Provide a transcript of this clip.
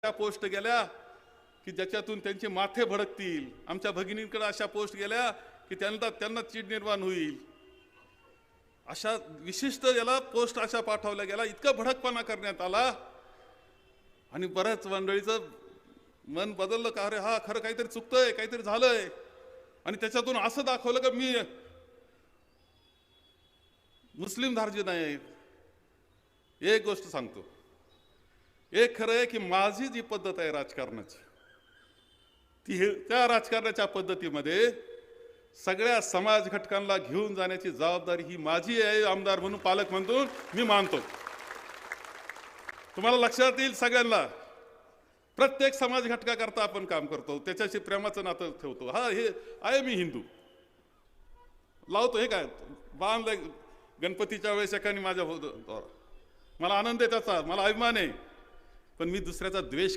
त्या पोस्ट गेल्या की ज्याच्यातून त्यांचे माथे भडकतील. आमच्या भगिनींकडे अशा पोस्ट गेल्या की त्यांना चीड निर्माण होईल. अशा विशिष्ट याला पोस्ट अशा पाठवल्या गेला, इतका भडकपणा करण्यात आला आणि बऱ्याच मंडळीचं मन बदललं का अरे हा खरं काहीतरी चुकतंय, काहीतरी झालंय. आणि त्याच्यातून असं दाखवलं का मी मुस्लिम धार्जी नाही. एक गोष्ट सांगतो, एक खरं आहे की माझी जी पद्धत आहे राजकारणाची, त्या राजकारणाच्या पद्धतीमध्ये सगळ्या समाज घटकांना घेऊन जाण्याची जबाबदारी ही माझी आहे. आमदार म्हणून, पालक म्हणून मी मानतो. तुम्हाला लक्षात येईल सगळ्यांना, प्रत्येक समाज घटकाकरता आपण काम करतो, त्याच्याशी प्रेमाचं नातं ठेवतो. हा हे आहे, मी हिंदू लावतो. हे काय बांधलंय गणपतीच्या वेळेस एकाने माझ्या, मला आनंद आहे त्याचा, मला अभिमान आहे. पण मी दुसऱ्याचा द्वेष